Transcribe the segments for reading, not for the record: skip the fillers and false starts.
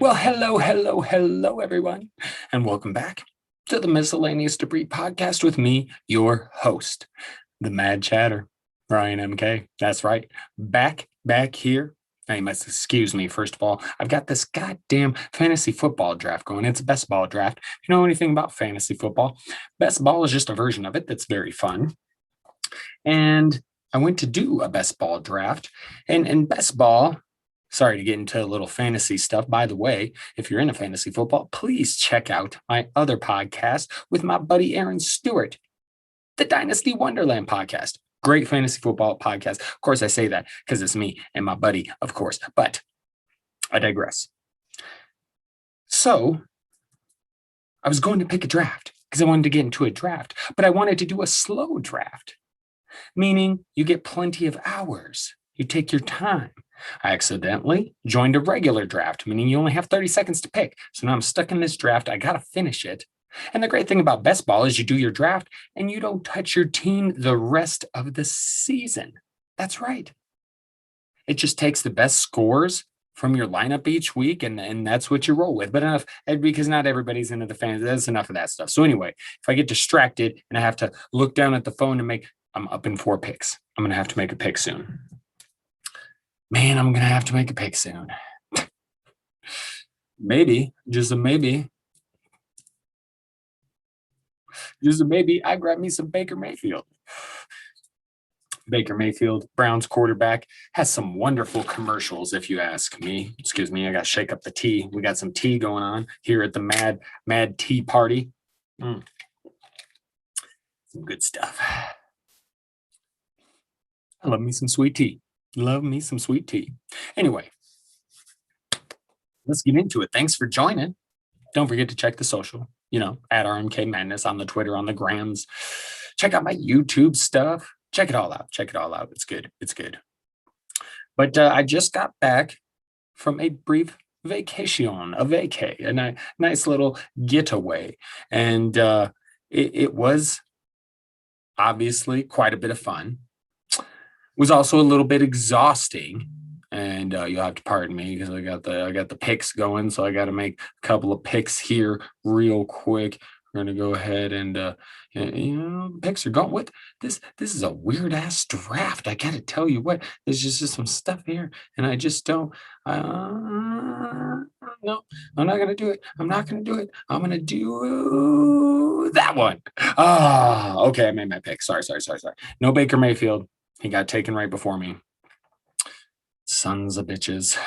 Well, hello, everyone, and welcome back to the Miscellaneous Debris Podcast with me, your host, the Mad Chatter, Ryan MK. That's right, back here. Now, you must excuse me, first of all. I've got this goddamn fantasy football draft going. It's a best ball draft. If you know anything about fantasy football, best ball is just a version of it that's very fun. And I went to do a best ball draft, and best ball. Sorry to get into a little fantasy stuff. By the way, if you're into fantasy football, please check out my other podcast with my buddy Aaron Stewart, the Dynasty Wonderland podcast. Great fantasy football podcast. Of course, I say that because it's me and my buddy, of course, but I digress. So I was going to pick a draft because I wanted to get into a draft, but I wanted to do a slow draft, meaning you get plenty of hours. You take your time. I accidentally joined a regular draft, meaning you only have 30 seconds to pick. So now I'm stuck in this draft. I got to finish it. And the great thing about best ball is you do your draft and you don't touch your team the rest of the season. That's right. It just takes the best scores from your lineup each week, and that's what you roll with. But enough, because not everybody's into the fans. That's enough of that stuff. So anyway, if I get distracted and I have to look down at the phone I'm up in 4 picks. I'm going to have to make a pick soon. Man, I'm going to have to make a pick soon. Maybe, just a maybe. Just a maybe, I grab me some Baker Mayfield. Baker Mayfield, Browns quarterback, has some wonderful commercials, if you ask me. Excuse me, I got to shake up the tea. We got some tea going on here at the Mad Tea Party. Some good stuff. I love me some sweet tea. Love me some sweet tea. Anyway, let's get into it. Thanks for joining. Don't forget to check the social, at RMK Madness on the Twitter, on the grams. Check out my YouTube stuff. Check it all out. It's good. But I just got back from a brief vacation, a nice little getaway. And it was obviously quite a bit of fun. Was also a little bit exhausting, and you'll have to pardon me because I got the picks going, so I got to make a couple of picks here real quick. We're gonna go ahead and picks are going with this. This is a weird ass draft. I gotta tell you what. There's just some stuff here, and I just don't. No, I'm not gonna do it. I'm gonna do that one. Okay. I made my pick. Sorry. No Baker Mayfield. He got taken right before me. Sons of bitches.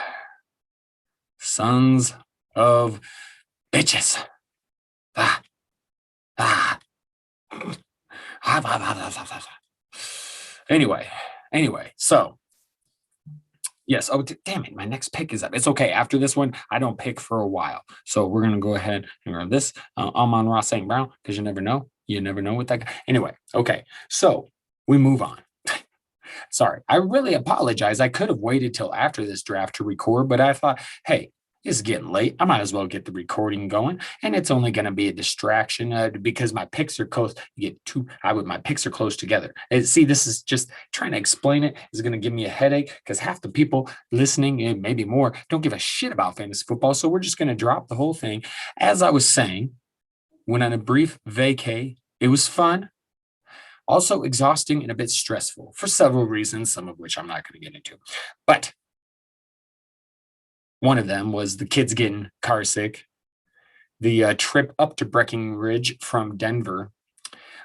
Anyway, so yes. Oh, damn it. My next pick is up. It's okay. After this one, I don't pick for a while. So we're going to go ahead and run this. Amon-Ra St. Brown, because you never know. You never know what that guy. Anyway, okay. So we move on. Sorry, I really apologize. I could have waited till after this draft to record, but I thought, hey, it's getting late. I might as well get the recording going, and it's only going to be a distraction because my picks are close. My picks are close together. And see, this is just trying to explain it is going to give me a headache because half the people listening, and maybe more, don't give a shit about fantasy football. So we're just going to drop the whole thing. As I was saying, went on a brief vacay. It was fun. Also exhausting and a bit stressful for several reasons, some of which I'm not going to get into. But one of them was the kids getting car sick, the trip up to Breckenridge from Denver.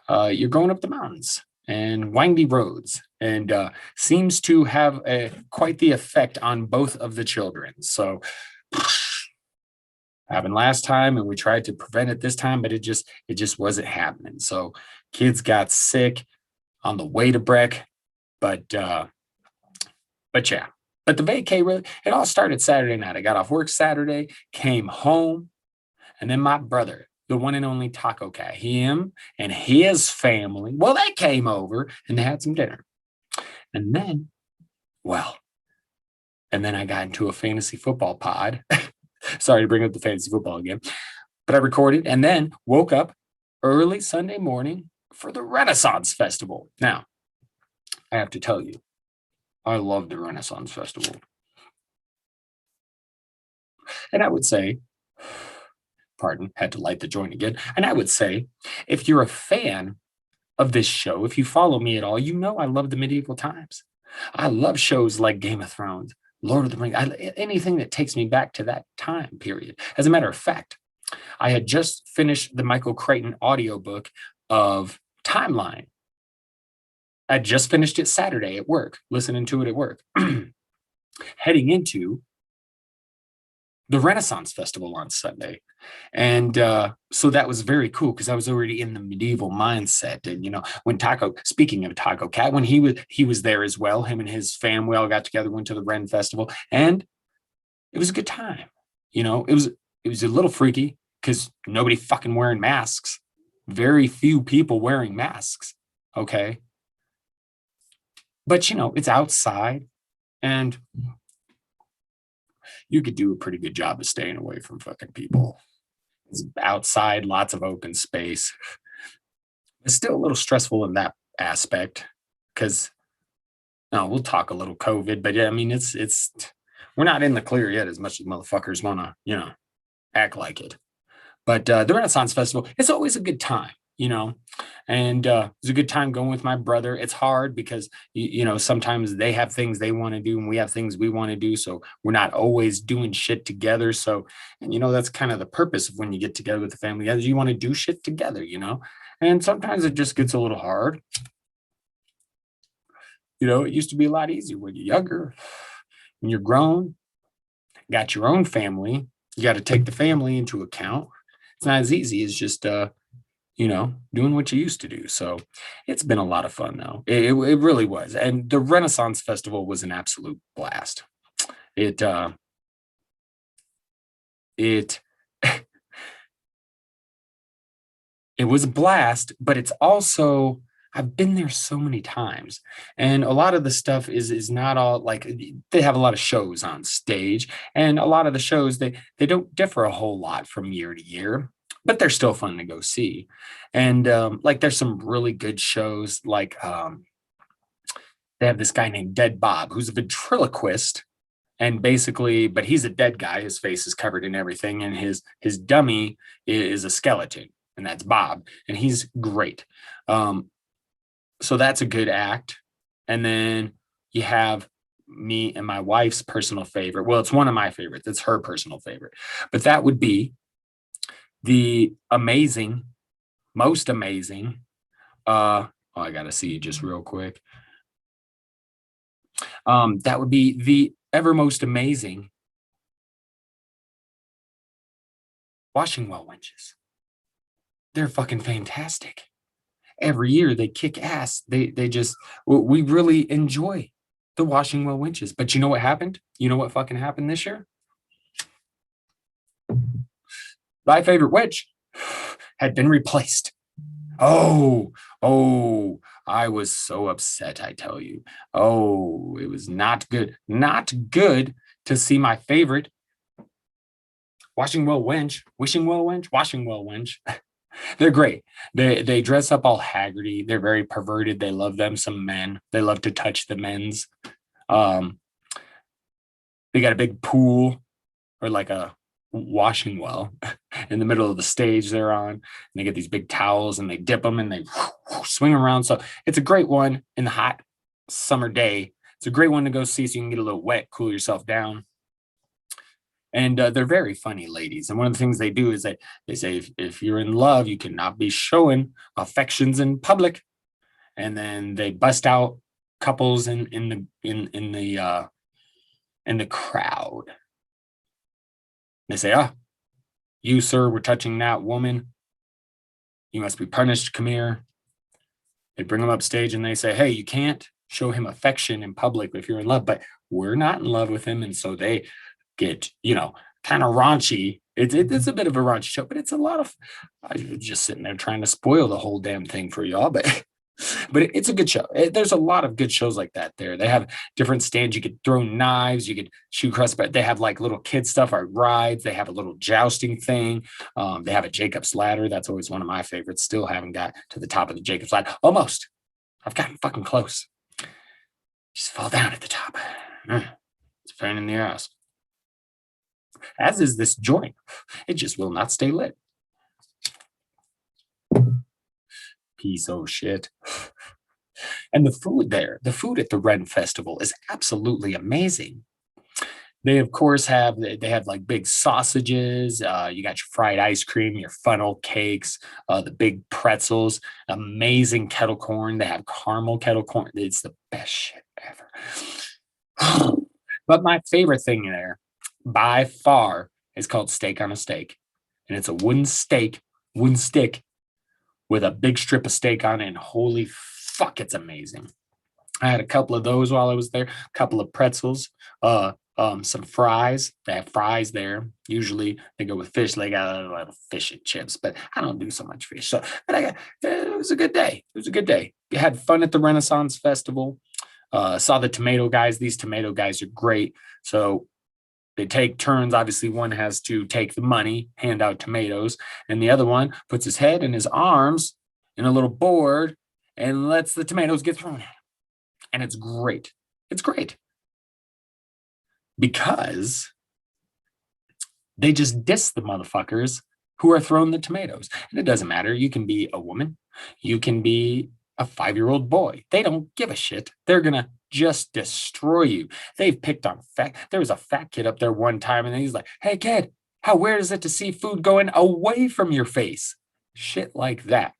You're going up the mountains and windy roads, and seems to have quite the effect on both of the children. So happened last time, and we tried to prevent it this time, but it just wasn't happening. So kids got sick on the way to Breck, but yeah. But the vacay really, it all started Saturday night. I got off work Saturday, came home, and then my brother, the one and only Taco Cat, him and his family, well, they came over and they had some dinner. And then I got into a fantasy football pod. Sorry to bring up the fantasy football again, but I recorded and then woke up early Sunday morning for the Renaissance Festival. Now, I have to tell you, I love the Renaissance Festival. And I would say, pardon, had to light the joint again. And I would say, if you're a fan of this show, if you follow me at all, you know I love the medieval times. I love shows like Game of Thrones, Lord of the Rings, anything that takes me back to that time period. As a matter of fact, I had just finished the Michael Crichton audiobook of Timeline. I just finished it Saturday at work, listening to it at work, heading into the Renaissance Festival on Sunday. And so that was very cool because I was already in the medieval mindset. And when speaking of Taco Cat, when he was there as well, him and his family all got together, went to the Ren Festival, and it was a good time. It was a little freaky because nobody fucking wearing masks. Very few people wearing masks. Okay. But it's outside, and you could do a pretty good job of staying away from fucking people. It's outside, lots of open space. It's still a little stressful in that aspect because we'll talk a little COVID, but yeah, I mean it's we're not in the clear yet as much as motherfuckers want to act like it. But the Renaissance Festival, it's always a good time, and it's a good time going with my brother. It's hard because sometimes they have things they want to do and we have things we want to do, so we're not always doing shit together. So, and that's kind of the purpose of when you get together with the family, is you want to do shit together, and sometimes it just gets a little hard. It used to be a lot easier when you're younger. When you're grown, got your own family, you got to take the family into account. It's not as easy as just doing what you used to do. So it's been a lot of fun though. It really was. And the Renaissance Festival was an absolute blast. It it was a blast, but it's also, I've been there so many times, and a lot of the stuff is not all like, they have a lot of shows on stage, and a lot of the shows they don't differ a whole lot from year to year, but they're still fun to go see. And like there's some really good shows, like they have this guy named Dead Bob who's a ventriloquist, and basically, but he's a dead guy. His face is covered in everything, and his dummy is a skeleton, and that's Bob, and he's great. So that's a good act. And then you have me and my wife's personal favorite. Well, it's one of my favorites. It's her personal favorite. But that would be the most amazing. I gotta see you just real quick. That would be the ever most amazing washing well wenches. They're fucking fantastic. Every year they kick ass. They just, we really enjoy the washing well winches. But you know what happened? You know what fucking happened this year? My favorite witch had been replaced. Oh, I was so upset, I tell you. Oh, it was not good. Not good to see my favorite washing well wench, wishing well wench, washing well wench. They're great. They dress up all haggardy. They're very perverted. They love them some men. They love to touch the men's. Um, they got a big pool, or like a washing well in the middle of the stage they're on. And they get these big towels and they dip them and they swing around. So it's a great one in the hot summer day. It's a great one to go see so you can get a little wet, cool yourself down. And they're very funny ladies. And one of the things they do is that they say, if you're in love, you cannot be showing affections in public. And then they bust out couples in the crowd. They say, you, sir, were touching that woman. You must be punished. Come here. They bring them upstage and they say, hey, you can't show him affection in public if you're in love, but we're not in love with him. And so they get, kind of raunchy. It's a bit of a raunchy show, but it's a lot of, I was just sitting there trying to spoil the whole damn thing for y'all, but it's a good show. There's a lot of good shows like that there. They have different stands. You could throw knives, you could shoot crust, but they have like little kid stuff, or rides. They have a little jousting thing. They have a Jacob's ladder. That's always one of my favorites. Still haven't got to the top of the Jacob's ladder. Almost. I've gotten fucking close. Just fall down at the top. It's a pain in the ass. as is this joint. It just will not stay lit. Piece of shit. And the food there, the food at the Ren Festival is absolutely amazing. They of course they have like big sausages. You got your fried ice cream, your funnel cakes, the big pretzels, amazing kettle corn. They have caramel kettle corn. It's the best shit ever. But my favorite thing there, by far, is called steak on a steak, and it's a wooden stick with a big strip of steak on it. And holy fuck, it's amazing. I had a couple of those while I was there, a couple of pretzels, some fries. They have fries there. Usually they go with fish. They got a lot of fish and chips, but I don't do so much fish. So, but it was a good day. It was a good day. You had fun at the Renaissance Festival. Saw the tomato guys. These tomato guys are great. So they take turns. Obviously, one has to take the money, hand out tomatoes, and the other one puts his head and his arms in a little board and lets the tomatoes get thrown at him. And it's great. It's great. Because they just diss the motherfuckers who are throwing the tomatoes. And it doesn't matter. You can be a woman. You can be a 5-year-old boy. They don't give a shit. They're going to just destroy you. They've picked on fat. There was a fat kid up there one time and he's like, hey, kid, how weird is it to see food going away from your face? Shit like that.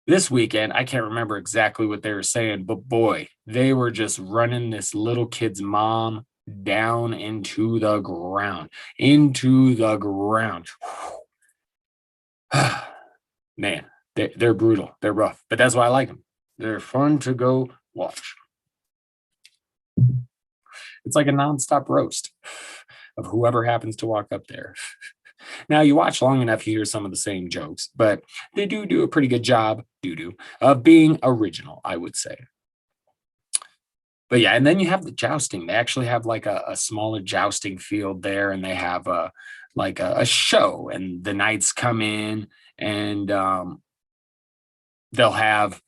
This weekend, I can't remember exactly what they were saying, but boy, they were just running this little kid's mom down into the ground. Man, they're brutal. They're rough, but that's why I like them. They're fun to go watch. It's like a nonstop roast of whoever happens to walk up there. Now, you watch long enough, you hear some of the same jokes, but they do a pretty good job, of being original, I would say. But yeah, and then you have the jousting. They actually have like a smaller jousting field there, and they have a show, and the knights come in, and they'll have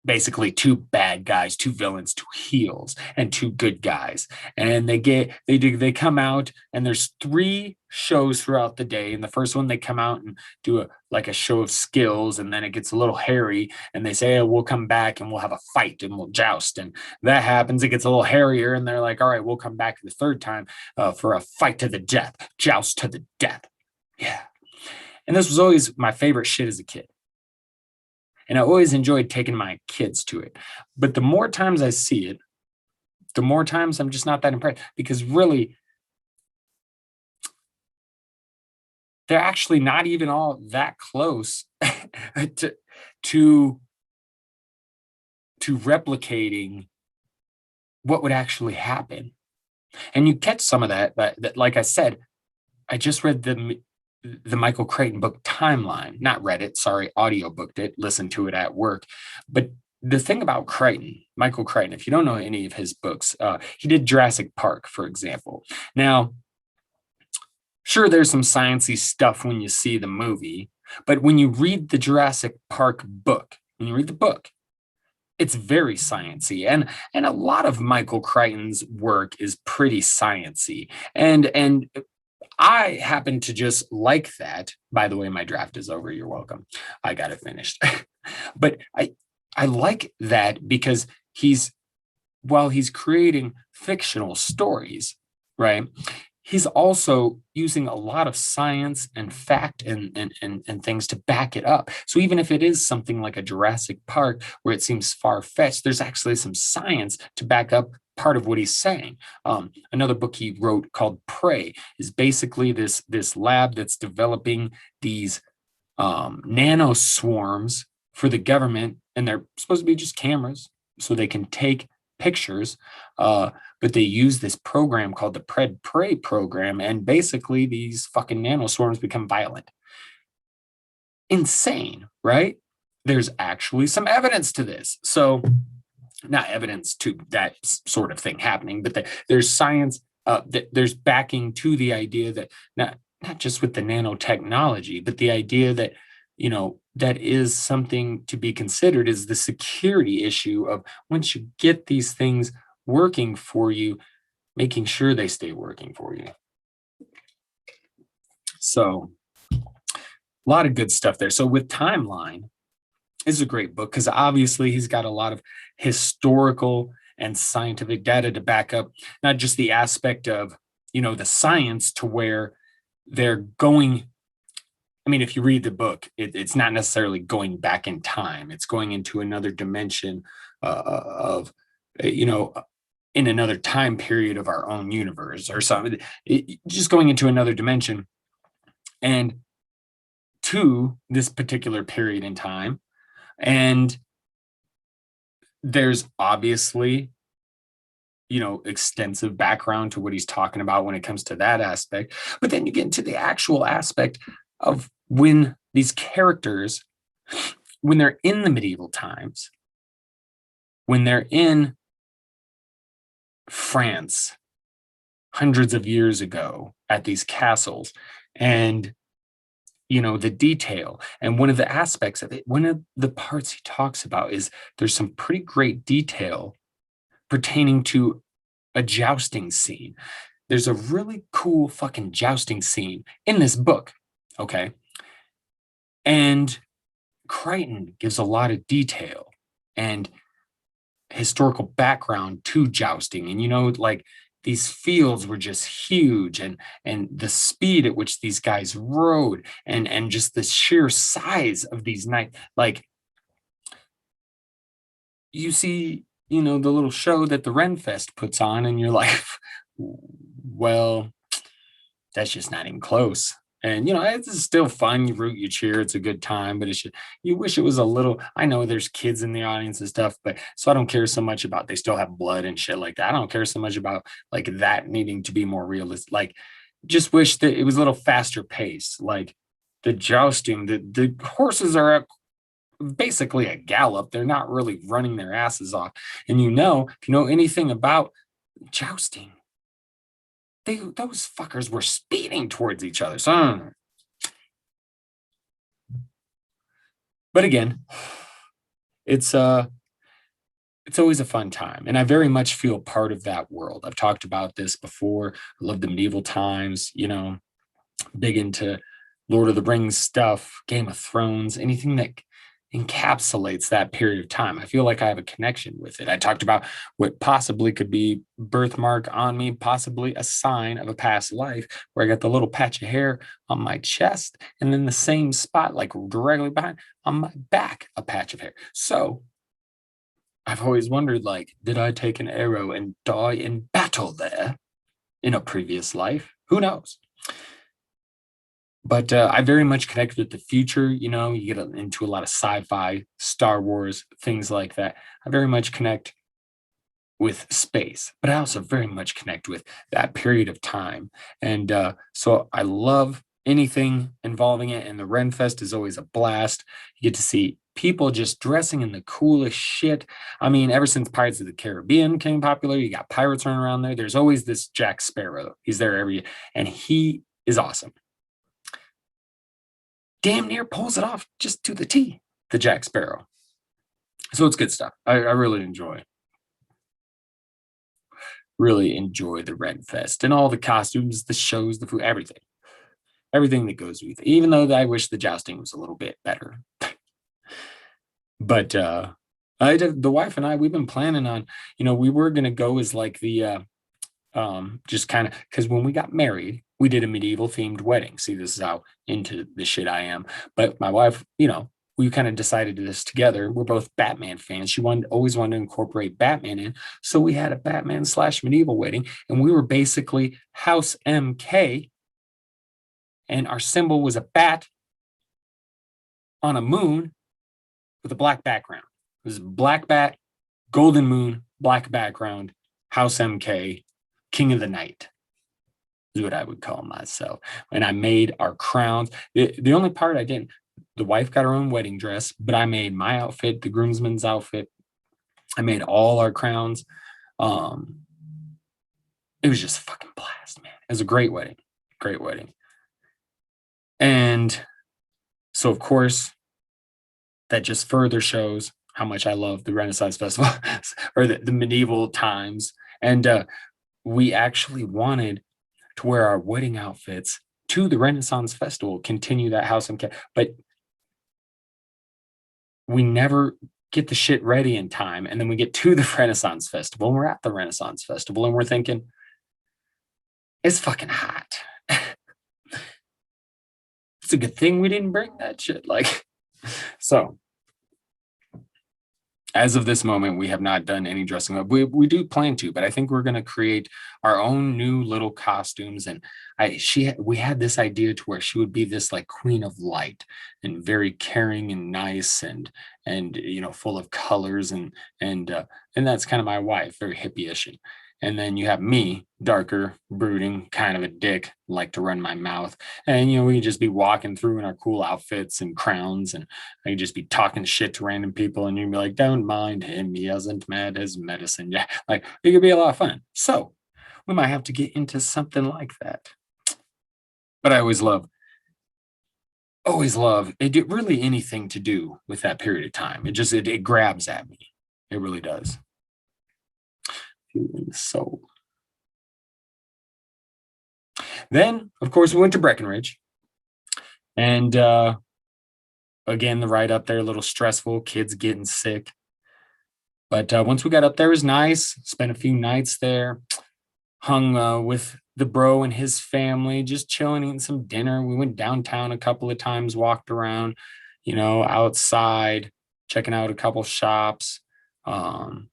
basically 2 bad guys, 2 villains, 2 heels, and 2 good guys. And they come out, and there's 3 shows throughout the day. And the first one, they come out and do a show of skills, and then it gets a little hairy, and they say, oh, we'll come back and we'll have a fight and we'll joust. And that happens, it gets a little hairier, and they're like, all right, we'll come back the third time for a fight to the death, joust to the death. Yeah. And this was always my favorite shit as a kid. And I always enjoyed taking my kids to it. But the more times I see it, the more times I'm just not that impressed, because really, they're actually not even all that close to replicating what would actually happen. And you catch some of that, but like I said, I just read the Michael Crichton book Timeline, not read it, sorry, audiobooked it, listened to it at work. But the thing about Michael Crichton, if you don't know any of his books, he did Jurassic Park, for example. Now, sure, there's some sciencey stuff when you see the movie, but when you read the Jurassic Park book, it's very sciencey, and a lot of Michael Crichton's work is pretty sciencey, and I happen to just like that. By the way, my draft is over. You're welcome. I got it finished. But I like that because while he's creating fictional stories, right? He's also using a lot of science and fact and things to back it up. So even if it is something like a Jurassic Park where it seems far-fetched, there's actually some science to back up part of what he's saying. Another book he wrote called Prey is basically this lab that's developing these nano swarms for the government, and they're supposed to be just cameras so they can take pictures, but they use this program called the Prey program, and basically these fucking nano swarms become violent. Insane, right? There's actually some evidence to this. So not evidence to that sort of thing happening, but there's science, there's backing to the idea that not just with the nanotechnology, but the idea that, that is something to be considered, is the security issue of once you get these things working for you, making sure they stay working for you. So a lot of good stuff there. So with Timeline is a great book because obviously he's got a lot of historical and scientific data to back up not just the aspect of the science to where they're going. I mean, if you read the book, it's not necessarily going back in time. It's going into another dimension of, in another time period of our own universe or something. Just going into another dimension and to this particular period in time. And there's obviously, extensive background to what he's talking about when it comes to that aspect. But then you get into the actual aspect of when these characters, when they're in the medieval times, when they're in France hundreds of years ago at these castles, and the detail. And one of the aspects of it, one of the parts he talks about is there's some pretty great detail pertaining to a jousting scene. There's a really cool fucking jousting scene in this book. Okay. And Crichton gives a lot of detail and historical background to jousting. And like these fields were just huge, and the speed at which these guys rode, and just the sheer size of these knights. Like you see, the little show that the Renfest puts on, and you're like, well, that's just not even close. And it's still fun. You root, you cheer. It's a good time, but you wish it was a little. I know there's kids in the audience and stuff, but so I don't care so much about they still have blood and shit like that. I don't care so much about like that needing to be more realistic. Like, just wish that it was a little faster pace. Like the jousting, the horses are at basically a gallop. They're not really running their asses off. And if you know anything about jousting, those fuckers were speeding towards each other. So I don't know. But again, it's always a fun time. And I very much feel part of that world. I've talked about this before. I love the medieval times, big into Lord of the Rings stuff, Game of Thrones, anything that encapsulates that period of time. I feel like I have a connection with it. I talked about what possibly could be birthmark on me, possibly a sign of a past life, where I got the little patch of hair on my chest, and then the same spot, like directly behind on my back, a patch of hair. So I've always wondered, like, did I take an arrow and die in battle there in a previous life? Who knows? But I very much connect with the future. You get into a lot of sci-fi, Star Wars, things like that. I very much connect with space, but I also very much connect with that period of time. And so I love anything involving it. And the Renfest is always a blast. You get to see people just dressing in the coolest shit. I mean, ever since Pirates of the Caribbean became popular, you got pirates running around there. There's always this Jack Sparrow. He's there every year, and he is awesome. Damn near pulls it off just to the T, the Jack Sparrow. So it's good stuff. I really enjoy the Renfest and all the costumes, the shows, the food, everything that goes with it. Even though I wish the jousting was a little bit better. But the wife and I, we've been planning on, we were going to go as like the just kind of, because when we got married, we did a medieval themed wedding. See, this is how into the shit I am. But my wife, we kind of decided this together. We're both Batman fans. She always wanted to incorporate Batman in. So we had a Batman / medieval wedding, and we were basically House MK. And our symbol was a bat on a moon with a black background. It was black bat, golden moon, black background, House MK, King of the Night is what I would call myself. And I made our crowns. The only part I didn't, the wife got her own wedding dress, but I made my outfit, the groomsman's outfit. I made all our crowns. It was just a fucking blast, man. It was a great wedding. Great wedding. And so, of course, that just further shows how much I love the Renaissance Festival or the medieval times. And we actually wanted to wear our wedding outfits to the Renaissance Festival, continue that house and but we never get the shit ready in time, and then we get to the Renaissance Festival, and we're at the Renaissance Festival, and we're thinking, "It's fucking hot." It's a good thing we didn't bring that shit, like so as of this moment, we have not done any dressing up. We do plan to, but I think we're gonna create our own new little costumes. And we had this idea to where she would be this like queen of light and very caring and nice and full of colors and that's kind of my wife, very hippie-ish. And then you have me, darker, brooding, kind of a dick, like to run my mouth. And we could just be walking through in our cool outfits and crowns, and I could just be talking shit to random people, and you'd be like, "Don't mind him, he hasn't met his medicine." Yeah, like it could be a lot of fun. So we might have to get into something like that. But I always love it. Really anything to do with that period of time. It grabs at me. It really does. Feeling the soul. Then, of course, we went to Breckenridge, and again, the ride up there a little stressful, kids getting sick. But once we got up there, it was nice. Spent a few nights there, hung with the bro and his family, just chilling, eating some dinner. We went downtown a couple of times, walked around, outside, checking out a couple shops. Um,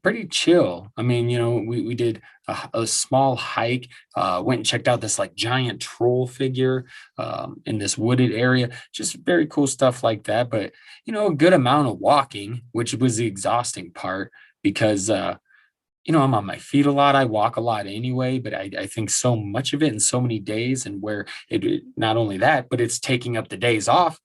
Pretty chill. I mean, we did a small hike, went and checked out this like giant troll figure in this wooded area. Just very cool stuff like that. But, a good amount of walking, which was the exhausting part because, I'm on my feet a lot. I walk a lot anyway, but I think so much of it in so many days, and where not only that, but it's taking up the days off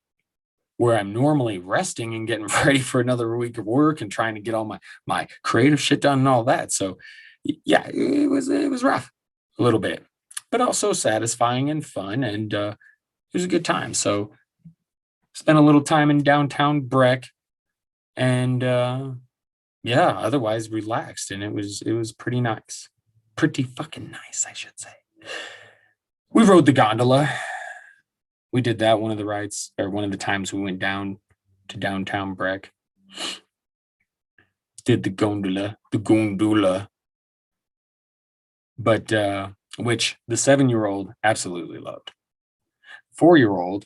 where I'm normally resting and getting ready for another week of work and trying to get all my creative shit done and all that. So yeah, it was rough a little bit, but also satisfying and fun, and it was a good time. So spent a little time in downtown Breck, and yeah, otherwise relaxed, and it was pretty nice, pretty fucking nice, I should say. We rode the gondola. We did that one of the rides, or one of the times we went down to downtown Breck. Did the gondola, but which the 7-year-old absolutely loved. 4-year-old,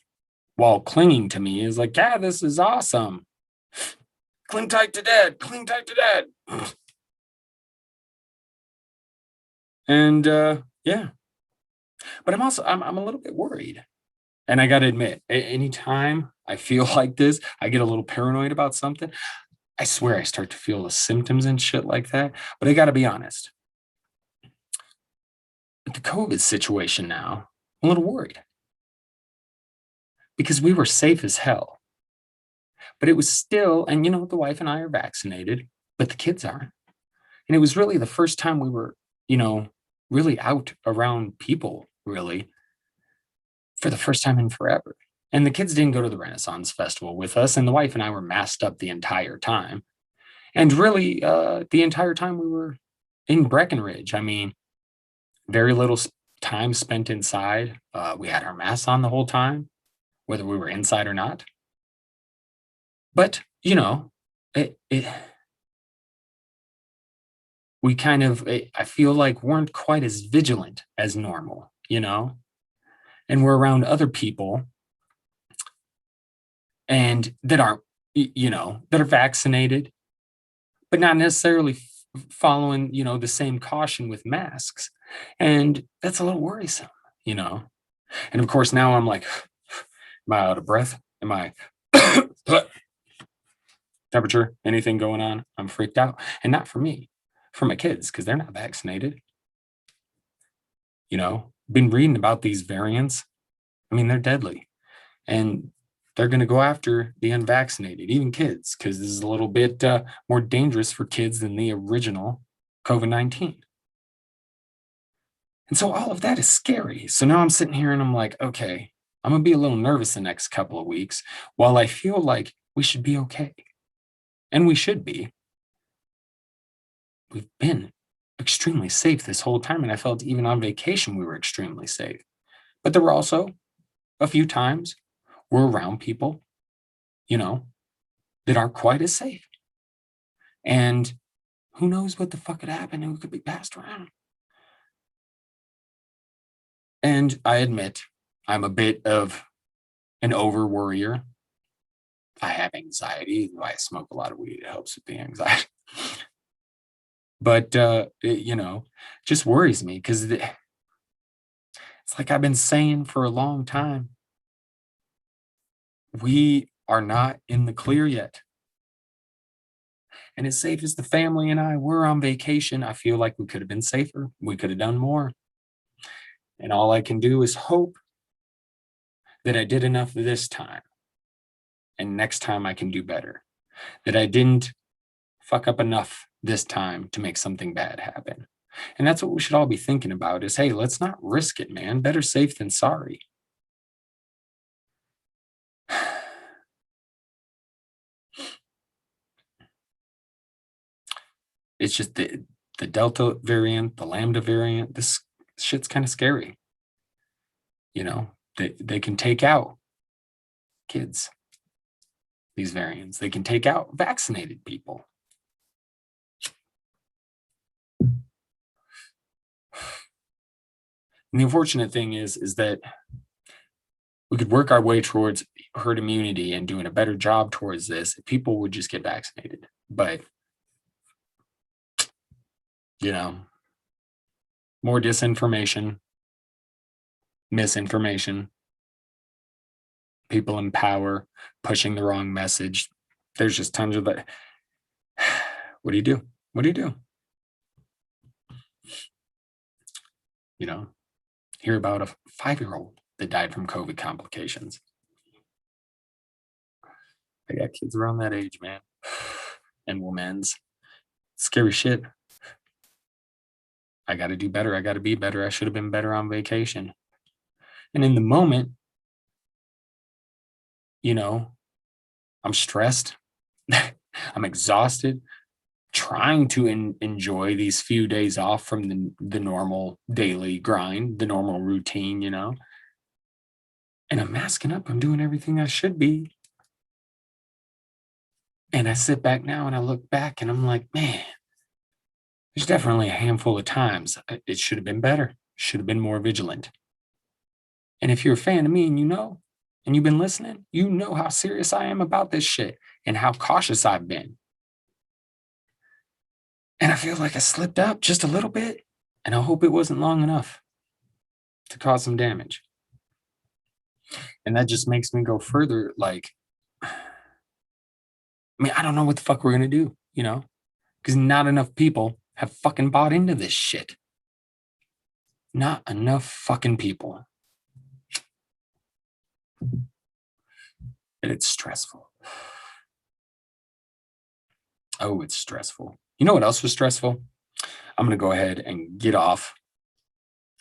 while clinging to me, is like, "Yeah, this is awesome. Cling tight to dad, cling tight to dad." And yeah, but I'm a little bit worried. And I gotta admit, anytime I feel like this, I get a little paranoid about something. I swear I start to feel the symptoms and shit like that. But I gotta be honest, with the COVID situation now, I'm a little worried because we were safe as hell. But it was still, and the wife and I are vaccinated, but the kids aren't. And it was really the first time we were, you know, really out around people, really, for the first time in forever. And the kids didn't go to the Renaissance Festival with us, and the wife and I were masked up the entire time. And really, the entire time we were in Breckenridge, I mean, very little time spent inside. We had our masks on the whole time, whether we were inside or not. But it we kind of I feel like weren't quite as vigilant as normal, and we're around other people and that aren't that are vaccinated, but not necessarily following the same caution with masks, and that's a little worrisome, you know. And of course, now I'm like, am I out of breath? Am I temperature? Anything going on? I'm freaked out, and not for me, for my kids because they're not vaccinated. Been reading about these variants. I mean, they're deadly, and they're going to go after the unvaccinated, even kids, because this is a little bit more dangerous for kids than the original COVID-19. And so all of that is scary. So now I'm sitting here and I'm like, okay, I'm going to be a little nervous the next couple of weeks while I feel like we should be okay. And we should be. We've been extremely safe this whole time. And I felt even on vacation, we were extremely safe. But there were also a few times we're around people, you know, that aren't quite as safe. And who knows what the fuck could happen, who could be passed around. And I admit I'm a bit of an over worrier. I have anxiety. I smoke a lot of weed. It helps with the anxiety. But just worries me because it's like I've been saying for a long time, we are not in the clear yet. And as safe as the family and I were on vacation, I feel like we could have been safer. We could have done more. And all I can do is hope that I did enough this time. And next time I can do better. That I didn't fuck up enough this time to make something bad happen. And that's what we should all be thinking about is, hey, let's not risk it, man. Better safe than sorry. It's just the Delta variant, the Lambda variant, this shit's kind of scary. They can take out kids, these variants. They can take out vaccinated people. And the unfortunate thing is that we could work our way towards herd immunity and doing a better job towards this if people would just get vaccinated. But, more disinformation, misinformation, people in power pushing the wrong message. There's just tons of that. What do you do? What do you do? Hear about a 5-year-old that died from COVID complications. I got kids around that age, man. And women's. Scary shit. I got to do better. I got to be better. I should have been better on vacation. And in the moment, I'm stressed. I'm exhausted, trying to enjoy these few days off from the normal daily grind, the normal routine, And I'm masking up. I'm doing everything I should be. And I sit back now and I look back and I'm like, man, there's definitely a handful of times it should have been better, should have been more vigilant. And if you're a fan of me and and you've been listening, you know how serious I am about this shit and how cautious I've been. And I feel like I slipped up just a little bit, and I hope it wasn't long enough to cause some damage. And that just makes me go further, like, I don't know what the fuck we're gonna do, because not enough people have fucking bought into this shit. Not enough fucking people. And it's stressful. Oh, it's stressful. You know what else was stressful? I'm going to go ahead and get off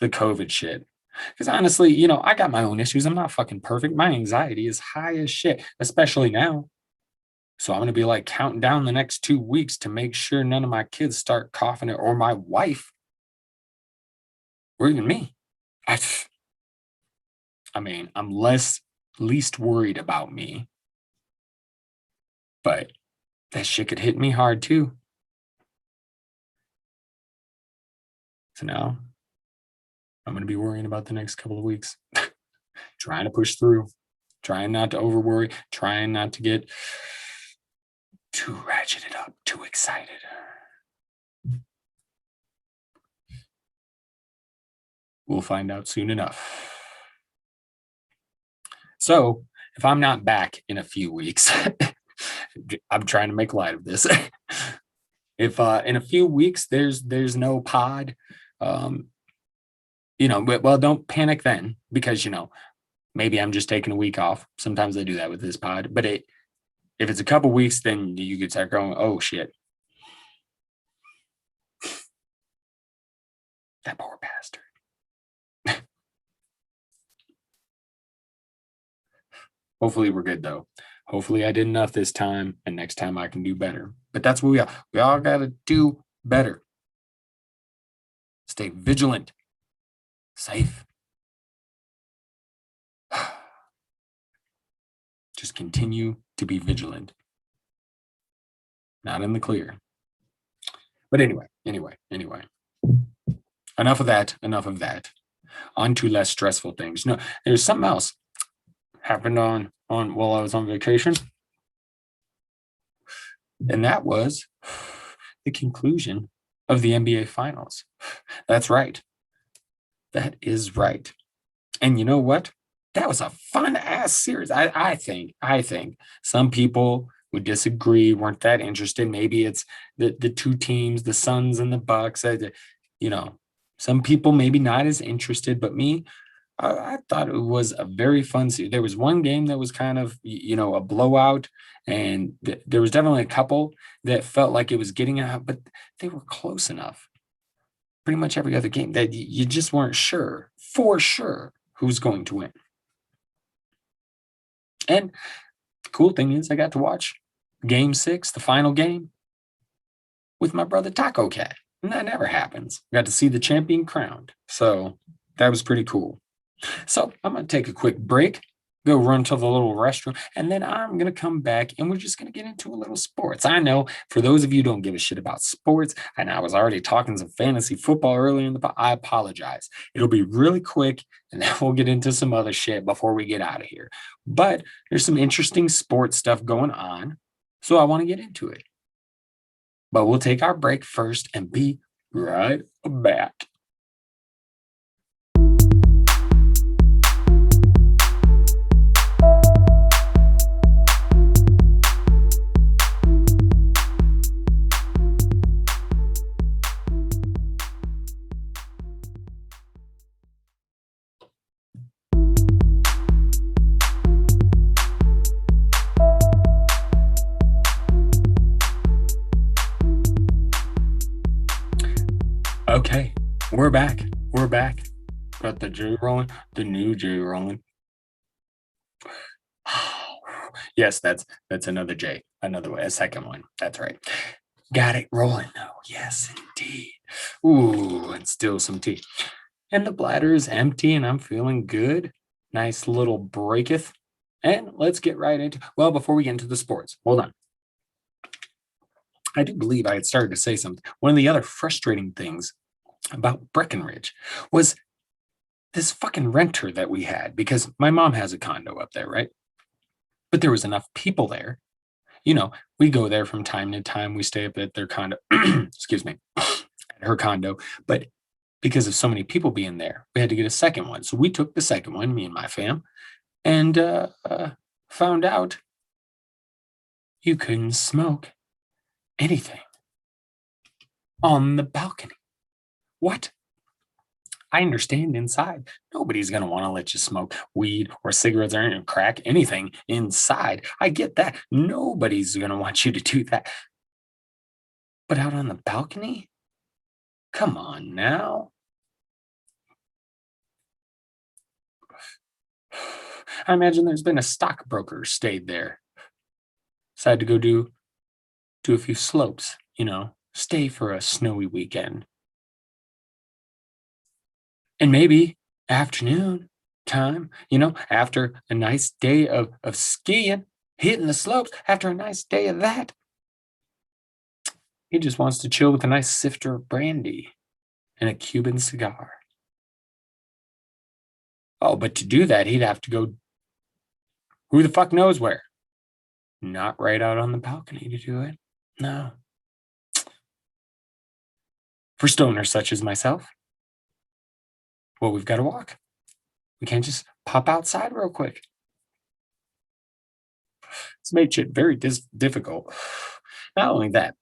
the COVID shit. Because honestly, I got my own issues. I'm not fucking perfect. My anxiety is high as shit, especially now. So I'm going to be like counting down the next 2 weeks to make sure none of my kids start coughing it or my wife or even me. I'm least worried about me. But that shit could hit me hard too. So now I'm going to be worrying about the next couple of weeks, trying to push through, trying not to over worry, trying not to get too ratcheted up, too excited. We'll find out soon enough. So if I'm not back in a few weeks, I'm trying to make light of this. If in a few weeks there's no pod, well, don't panic then because maybe I'm just taking a week off. Sometimes I do that with this pod, but if it's a couple weeks, then you could start going, oh shit, that poor bastard. Hopefully we're good though. Hopefully I did enough this time, and next time I can do better. But that's what we all got to do better. Stay vigilant, safe, just continue to be vigilant. Not in the clear. But anyway. Enough of that. Enough of that. On to less stressful things. No, there's something else happened on while I was on vacation. And that was the conclusion of the NBA Finals. That's right. That is right. And you know what? That was a fun ass series. I think some people would disagree, weren't that interested. Maybe it's the two teams, the Suns and the Bucks. You know, some people maybe not as interested, but me, I thought it was a very fun series. There was one game that was kind of, a blowout, and there was definitely a couple that felt like it was getting out, but they were close enough. Pretty much every other game that you just weren't sure, for sure, who's going to win. And the cool thing is, I got to watch Game 6, the final game, with my brother Taco Cat. And that never happens. I got to see the champion crowned. So that was pretty cool. So I'm going to take a quick break, go run to the little restroom, and then I'm going to come back and we're just going to get into a little sports. I know for those of you who don't give a shit about sports, and I was already talking some fantasy football earlier in I apologize. It'll be really quick, and then we'll get into some other shit before we get out of here. But there's some interesting sports stuff going on, so I want to get into it. But we'll take our break first and be right back. Okay, we're back. Got the J rolling, the new J rolling. Yes, that's another J, another way, a second one. That's right. Got it rolling though. Yes, indeed. Ooh, and still some tea. And the bladder is empty, and I'm feeling good. Nice little breaketh. And let's get right into. Well, before we get into the sports, hold on. I do believe I had started to say something. One of the other frustrating things about Breckenridge was this fucking renter that we had, because my mom has a condo up there, right? But there was enough people there. We go there from time to time. We stay up at their condo, excuse me, at her condo. But because of so many people being there, we had to get a second one. So we took the second one, me and my fam, and found out you couldn't smoke anything on the balcony. What? I understand inside. Nobody's going to want to let you smoke weed or cigarettes or crack, anything inside. I get that. Nobody's going to want you to do that. But out on the balcony? Come on now. I imagine there's been a stockbroker stayed there. Decided to go do a few slopes, stay for a snowy weekend. And maybe afternoon time, after a nice day of skiing, hitting the slopes, after a nice day of that, he just wants to chill with a nice sifter of brandy and a Cuban cigar. Oh, but to do that, he'd have to go who the fuck knows where. Not right out on the balcony to do it. No. For stoners such as myself, well, we've got to walk. We can't just pop outside real quick. It's made shit very difficult. Not only that,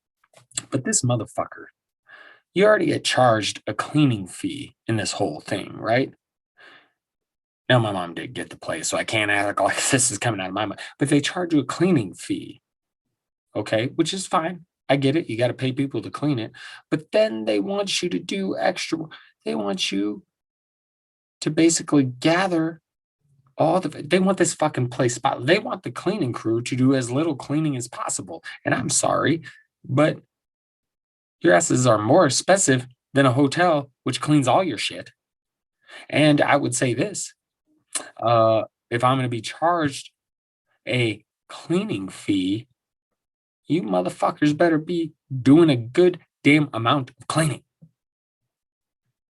but this motherfucker, you already had charged a cleaning fee in this whole thing, right? Now, my mom did get the place, so I can't act like this is coming out of my mind. But they charge you a cleaning fee, okay, which is fine. I get it. You got to pay people to clean it. But then they want you to do extra. They want you to basically gather they want this fucking place spot. They want the cleaning crew to do as little cleaning as possible. And I'm sorry, but your asses are more expensive than a hotel, which cleans all your shit. And I would say this, if I'm going to be charged a cleaning fee, you motherfuckers better be doing a good damn amount of cleaning.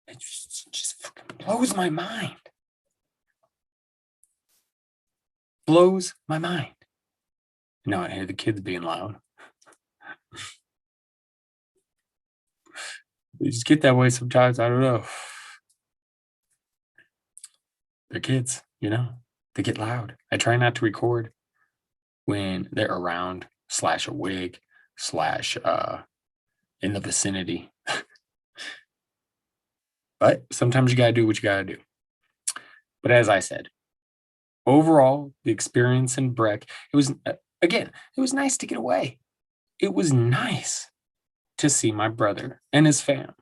It just fucking blows my mind. Blows my mind. No, I hear the kids being loud. They just get that way sometimes. I don't know. They're kids, they get loud. I try not to record when they're around / a wig / in the vicinity. But sometimes you got to do what you got to do. But as I said, overall, the experience in Breck, it was, again, it was nice to get away. It was nice to see my brother and his fam.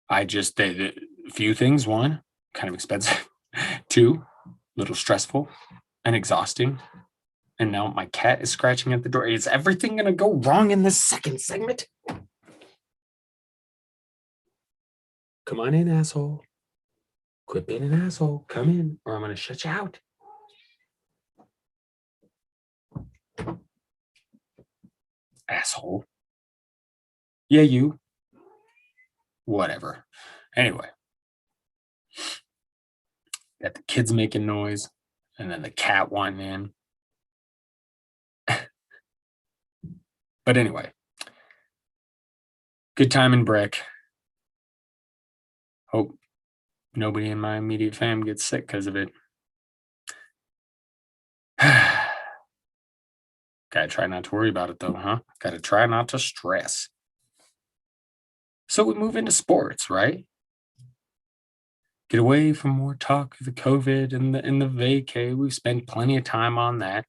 I just did a few things. One, kind of expensive. Two, a little stressful and exhausting. And now my cat is scratching at the door. Is everything going to go wrong in this second segment? Come on in, asshole. Quit being an asshole. Come in, or I'm going to shut you out. Asshole. Yeah, you. Whatever. Anyway. Got the kids making noise, and then the cat wanting in. But anyway. Good time in Breck. Hope nobody in my immediate fam gets sick because of it. Gotta try not to worry about it though, huh? Gotta try not to stress. So we move into sports, right? Get away from more talk of the COVID and the vacay. We've spent plenty of time on that.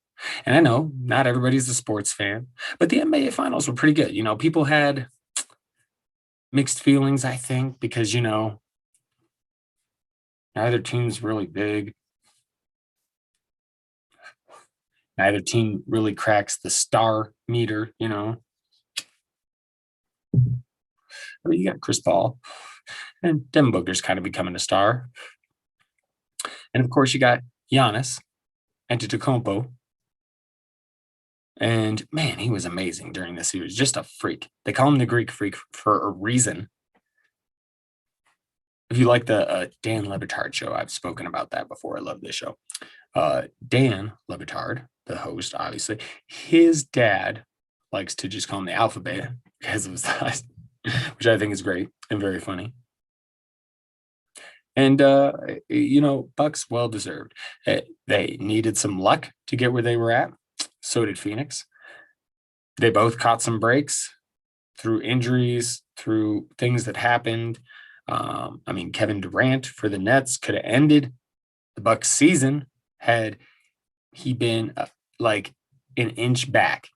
And I know not everybody's a sports fan, but the NBA finals were pretty good. People had mixed feelings, I think, because neither team's really big. Neither team really cracks the star meter, I mean, you got Chris Paul, and Devin Booker's kind of becoming a star. And of course, you got Giannis Antetokounmpo. And man, he was amazing during the series. Just a freak. They call him the Greek freak for a reason. If you like the Dan Le Batard show, I've spoken about that before. I love this show. Dan Le Batard, the host, obviously, his dad likes to just call him the alphabet because of his size, which I think is great and very funny. And, Bucks well deserved. They needed some luck to get where they were at. So did Phoenix. They both caught some breaks through injuries, through things that happened. Kevin Durant for the Nets could have ended the Bucks season had he been like an inch back.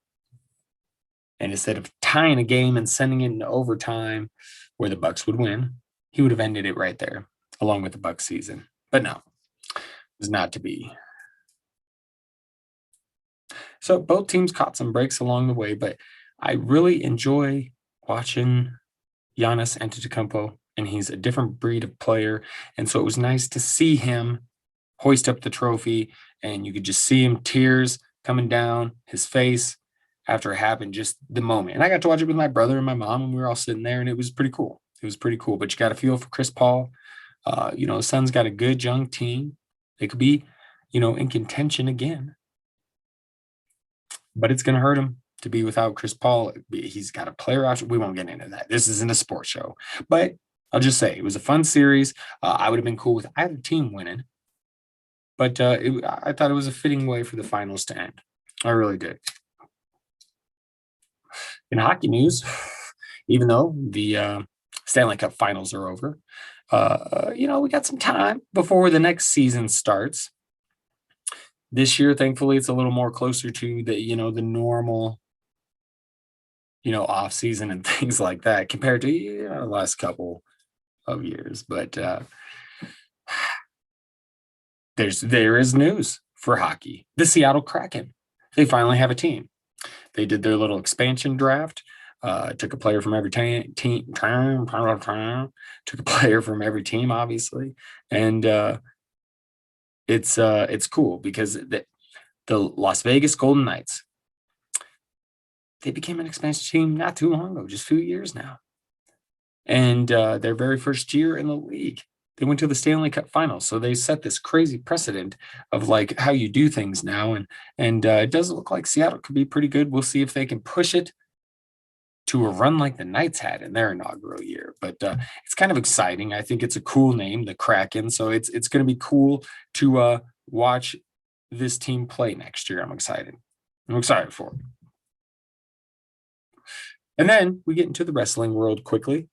And instead of tying a game and sending it into overtime where the Bucks would win, he would have ended it right there along with the Bucks season. But no, it was not to be. So both teams caught some breaks along the way, but I really enjoy watching Giannis Antetokounmpo, and he's a different breed of player. And so it was nice to see him hoist up the trophy, and you could just see him, tears coming down his face after it happened, just the moment. And I got to watch it with my brother and my mom, and we were all sitting there, and it was pretty cool. It was pretty cool. But you got to feel for Chris Paul. The Suns got a good young team. They could be, in contention again. But it's going to hurt him to be without Chris Paul. He's got a player option. We won't get into that. This isn't a sports show. But I'll just say it was a fun series. I would have been cool with either team winning. But I thought it was a fitting way for the finals to end. I really did. In hockey news, even though the Stanley Cup finals are over, we got some time before the next season starts. This year, thankfully, it's a little more closer to the normal, off season and things like that compared to the last couple of years. But there is news for hockey. The Seattle Kraken, they finally have a team. They did their little expansion draft. Took a player from every team. Took a player from every team, obviously, and it's cool because the Las Vegas Golden Knights, they became an expansion team not too long ago, just a few years now. And their very first year in the league, they went to the Stanley Cup Finals. So they set this crazy precedent of like how you do things now. And it does look like Seattle could be pretty good. We'll see if they can push it to a run like the Knights had in their inaugural year. But it's kind of exciting. I think it's a cool name, the Kraken. So it's going to be cool to watch this team play next year. I'm excited for it. And then we get into the wrestling world quickly.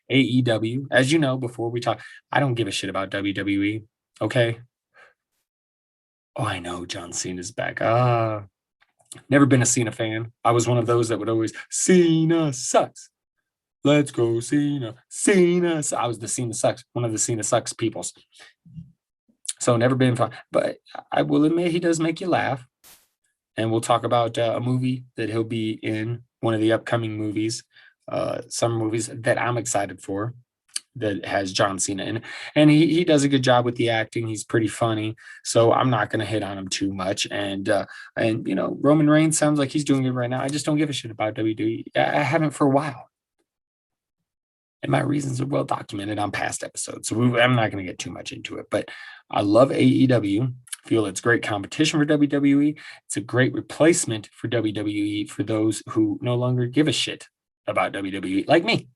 AEW, as you know, before we talk, I don't give a shit about WWE. Okay. Oh, I know John Cena's back. Never been a Cena fan. I was one of those that would always, Cena sucks. Let's go, Cena. Cena. I was the Cena sucks, one of the Cena sucks peoples. So never been fun. But I will admit he does make you laugh. And we'll talk about a movie that he'll be in, one of the upcoming movies, summer movies that I'm excited for, that has John Cena in it. And he does a good job with the acting. He's pretty funny. So I'm not going to hit on him too much. And you know, Roman Reigns sounds like he's doing good right now. I just don't give a shit about WWE. I haven't for a while. And my reasons are well documented on past episodes. So I'm not going to get too much into it. But I love AEW. Feel it's great competition for WWE. It's a great replacement for WWE for those who no longer give a shit about WWE, like me.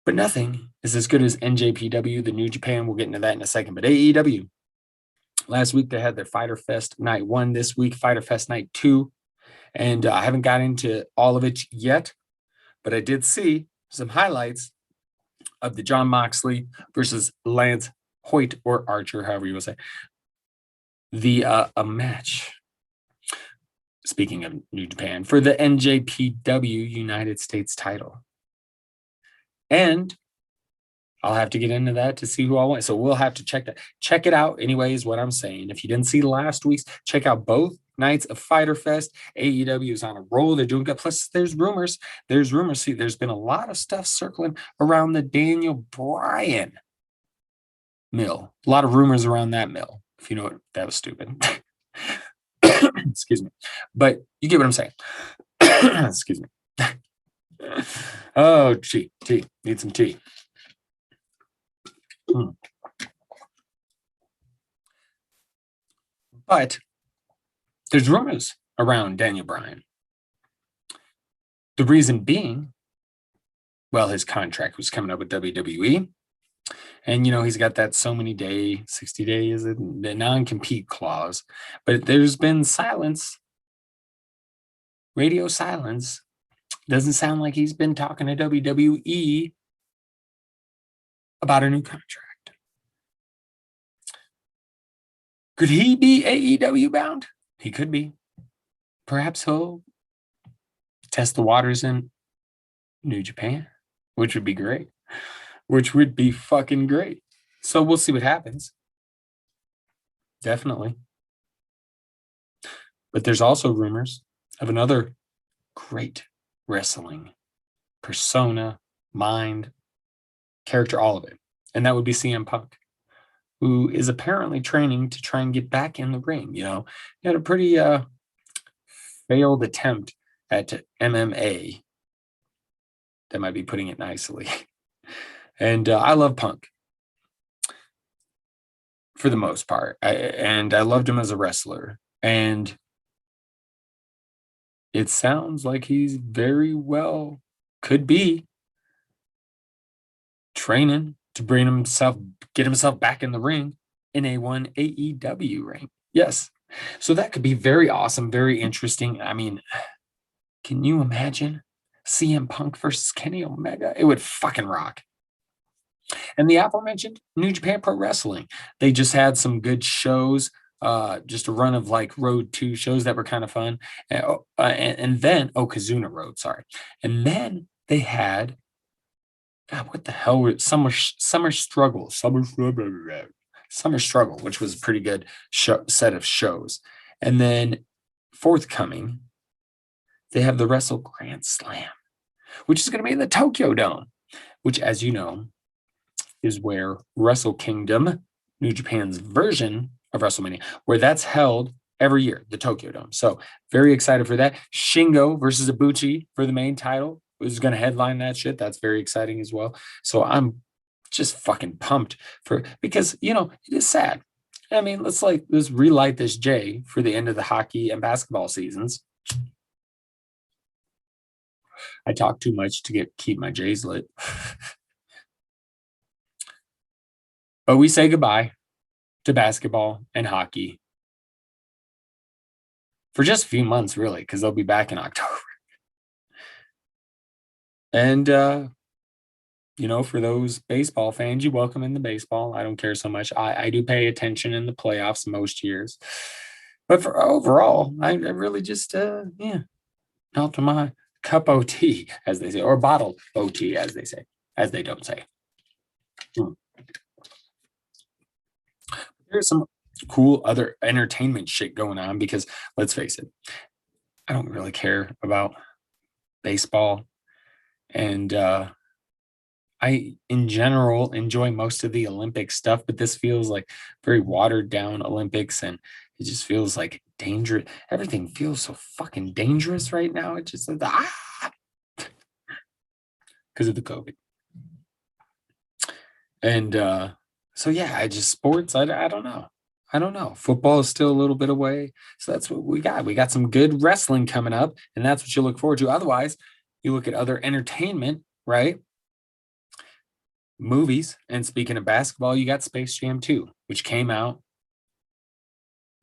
But nothing is as good as NJPW, the New Japan. We'll get into that in a second. But AEW, last week they had their Fyter Fest Night 1. This week, Fyter Fest Night 2. And I haven't got into all of it yet, but I did see some highlights of the Jon Moxley versus Lance Hoyt or Archer, however you will say, a match. Speaking of New Japan, for the NJPW United States title. And I'll have to get into that to see who I want. So we'll have to check that. Check it out anyways, what I'm saying. If you didn't see last week's, check out both nights of Fyter Fest. AEW is on a roll. They're doing good. Plus, there's rumors. See, there's been a lot of stuff circling around the Daniel Bryan mill. A lot of rumors around that mill. If you know what, that was stupid. Excuse me. But you get what I'm saying. Excuse me. Oh, tea. Need some tea. But there's rumors around Daniel Bryan. The reason being, well, his contract was coming up with WWE. And, you know, he's got that so many day, 60 days, the non-compete clause. But there's been silence, radio silence. Doesn't sound like he's been talking to WWE about a new contract. Could he be AEW bound? He could be. Perhaps he'll test the waters in New Japan, which would be great. Which would be fucking great. So we'll see what happens. Definitely. But there's also rumors of another great wrestling persona, mind, character, all of it. And that would be CM Punk, who is apparently training to try and get back in the ring. You know, he had a pretty failed attempt at MMA. That might be putting it nicely. And I love Punk for the most part. And I loved him as a wrestler. And it sounds like he's very well, could be, training to get himself back in the ring in a one AEW ring. Yes. So that could be very awesome, very interesting. I mean, can you imagine CM Punk versus Kenny Omega? It would fucking rock. And the aforementioned New Japan Pro Wrestling, they just had some good shows, just a run of like Road 2 shows that were kind of fun. And then, Kazuna Road, sorry. And then they had, God, what the hell were Summer Struggle, which was a pretty good set of shows. And then forthcoming, they have the Wrestle Grand Slam, which is going to be in the Tokyo Dome, which, as you know, is where Wrestle Kingdom New Japan's version of WrestleMania, where that's held every year, the Tokyo Dome. So very excited for that. Shingo versus Ibushi for the main title is going to headline that shit. That's very exciting as well. So I'm just fucking pumped for because it is sad. I mean, let's relight this J for the end of the hockey and basketball seasons. I talk too much to keep my J's lit. But we say goodbye to basketball and hockey for just a few months, really, because they'll be back in October. And for those baseball fans, you welcome in the baseball. I don't care so much. I do pay attention in the playoffs most years. But for overall, I really just out to my cup of tea, as they say, or bottle of tea, as they say, as they don't say. There's some cool other entertainment shit going on because let's face it, I don't really care about baseball. And I, in general, enjoy most of the Olympic stuff, but this feels like very watered down Olympics, and it just feels like dangerous. Everything feels so fucking dangerous right now. It just because of the COVID. And so yeah, I just sports. I don't know. I don't know. Football is still a little bit away, so that's what we got. We got some good wrestling coming up, and that's what you look forward to. Otherwise, you look at other entertainment, right? Movies. And speaking of basketball, you got Space Jam 2, which came out,